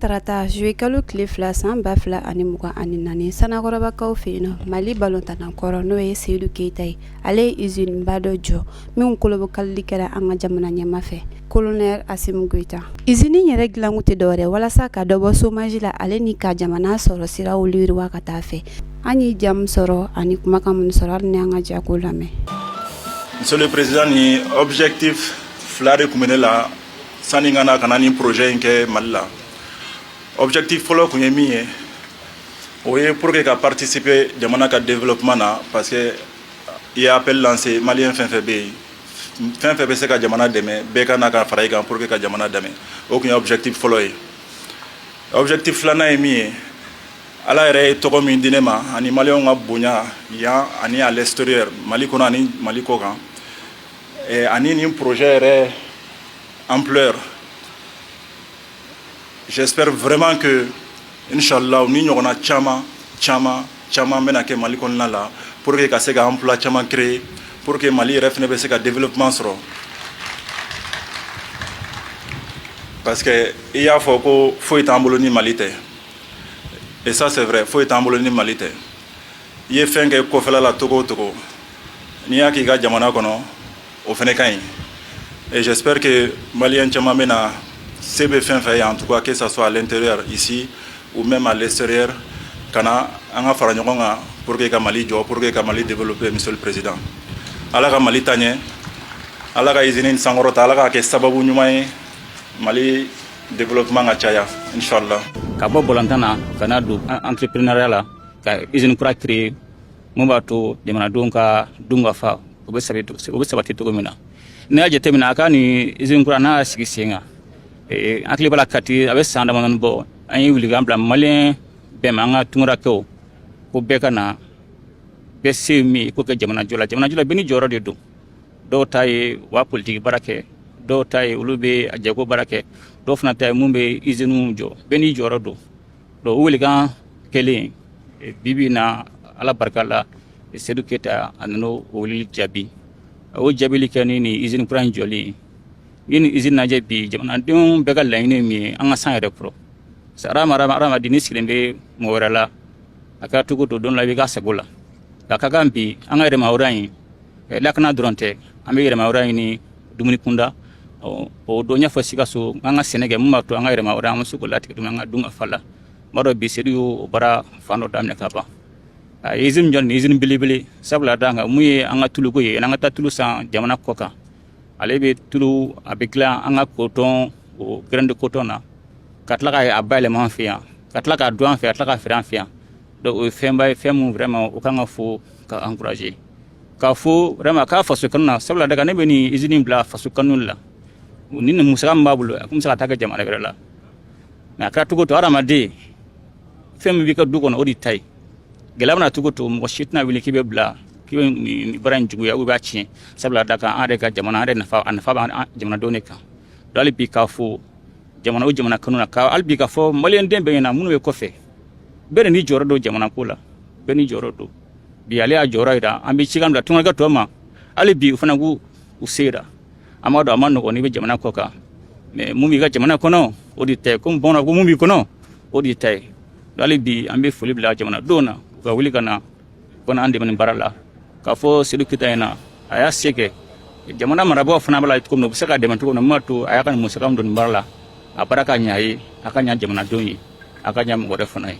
Tarata juillet kalo tile 2 san 2024 Sanakɔrɔbakaw fɛ yen nɔ Mali balontannankɔrɔ n'o ye Seydou Keita ye ale ye usine ba dɔ jɔ min kolobo kalili kɛra an ka jamana ɲɛma fɛ colonel Assimi Goïta. Usine yɛrɛ dilankun tɛ dɔwɛrɛ walasa ka dɔ bɔ chômage la ale ni ka jamana sɔrɔ siraw yiriwa ka taa fɛ. An ye jamu sɔrɔ ani kumakan minnu sɔrɔ hali ni an ka jako lamɛn. Monsieur le Président, ni objectif fila de kun bɛ ne la sani n ka na nin projet in kɛ Mali la. Objectif fɔlɔ kun ye min ye o ye pour que ka participer jamana ka développement na parce que il y a appel lancé malien fɛn fɛn bɛ yen fɛn fɛn bɛ se ka jamana dɛmɛ bɛɛ ka na ka fara i kan pour que ka jamana dɛmɛ o kun ye objectif fɔlɔ ye. Objectif filanan ye min ye Ala yɛrɛ ye tɔgɔ min di ne ma ani maliyɛnw ka bonya yan ani à l'extérieur Mali kɔnɔ ani Mali kɔ kan ani nin projet yɛrɛ ampleur. J'espère vraiment que, Inch'Allah, ni ɲɔgɔnna caman bɛna kɛ Mali kɔnɔna la pour que ka se ka emploi caman créer pour que Mali yɛrɛ fɛnɛ bɛ se ka développement sɔrɔ. Parce que i y'a fɔ ko foyi t'an bolo ni Mali tɛ. Et ça c'est vrai, foyi t'an bolo ni Mali tɛ. I ye fɛn kɛ kɔfɛla la togo o togo n'i y'a k'i ka jamana kɔnɔ o fɛnɛ ka ɲi. Et j'espère que Maliens caman bɛna CB fait en tout cas que ce soit à l'intérieur ici ou même à l'extérieur kana an ka fara ɲɔgɔn kan pour que ka Mali jɔ pour que ka Mali développer Monsieur le Président. Ala ka Mali taɲɛ Ala ka usine sankɔrɔta Ala ka kɛ sababu ɲuman ye Mali développement ka caya Inch'Allah. Ka bɔ bɔlɔntan na ka na don entrepreneuriat la ka usine kura créer mun b'a to jamanadenw ka dun ka fa o bɛ sabati cogo min na. N'i y'a jateminɛ a ka nin usine kura n'a y'a sigi sen kan hakili b'a la kati a bɛ san damadɔni bɔ an ye wuli k'an bila maliyɛn bɛɛ ma an ka tunkarakɛw ko bɛɛ ka na bɛɛ se min ko kɛ jamana jɔ la bɛɛ ni jɔyɔrɔ de don dɔw ta ye u b'a politiki baara kɛ dɔw ta ye olu bɛ a jago baara kɛ dɔw fana ta ye mun bɛ usine jɔ bɛɛ ni jɔyɔrɔ don donc o welekan kɛlen bibi na Ala barika la Seydou Keita a nana o weleli jaabi o jaabili kɛ ni nin usine kura in jɔli yin usine lajɛ bi jamanadenw bɛɛ ka laɲini min ye an ka san yɛrɛ kɔrɔ hadamaden ni sigilen bɛ mɔgɔ wɛrɛ la a kɛra cogo to don la i bɛ ka sago la a ka kan bi an ka yɛrɛmahɔrɔnya in lakana dɔrɔn tɛ an bɛ yɛrɛmahɔrɔnya ɲini dumuni kunda o don ɲɛfɔ Sikaso an ka sɛnɛ kɛ mun b'a to an ka yɛrɛmahɔrɔnya an bɛ se k'o latigɛ dumuni an ka dun ka fa la n b'a dɔn bi Seydou y'o baara fan dɔ daminɛ ka ban usine jɔ nin usine belebele sabula da kan mun ye an ka tuluko ye n'an ka taa tulu san jamana kɔ kan ale bɛ tulu a bɛ dilan an ka coton o grain de coton na ka tila k'a bayɛlɛma an fɛ yan ka tila k'a dun an fɛ ka tila k'a feere an fɛ yan donc o ye fɛnba ye fɛn min vraiment o kan ka fɔ ka encourager k'a fɔ vraiment k'a faso kanu na sabula daga ne bɛ nin usine bila faso kanu la ni nin musaka min b'a bolo a kun bɛ se ka taa kɛ jamana wɛrɛ la mais a kɛra cogo to hadamaden fɛn min b'i ka du kɔnɔ o de ta ye gɛlɛya bɛna cogo to mɔgɔ si tɛna wuli k'i bɛ bila k'i bɛ nin baara in juguya ou b'a tiɲɛ sabula da kan an yɛrɛ ka jamana an yɛrɛ nafa b'an jamanadenw de kan donc hali bi k'a fɔ jamana o jamana kanu na hali bi k'a fɔ maliyɛnden bɛɛ ɲɛna minnu bɛ kɔfɛ bɛɛ de n'i jɔyɔrɔ don jamana ko la bɛɛ n'i jɔyɔrɔ don bi ale y'a jɔyɔrɔ yira an bɛ cikan bila tungalikɛ tɔw ma hali bi u fana k'u sera an b'a dɔn a ma nɔgɔn n'i bɛ jamana kɔ kan mais mun b'i ka jamana kɔnɔ o de ta ye komi bamananw ko mun b'i kɔnɔ o de ta ye donc hali bi an bɛ foli bila jamanadenw na u ka wuli ka na ko an dɛmɛ nin baara la k'a fɔ Seydou Keita ɲɛna a y'a se kɛ jamana marabagaw fana b'a la cogo min na u bɛ se ka dɛmɛ cogo min na mun b'a to a y'a ka nin musaka min don nin baara la a baara ka ɲɛ a ye a ka ɲɛ jamanadenw ye a ka ɲɛ mɔgɔ wɛrɛ fana ye.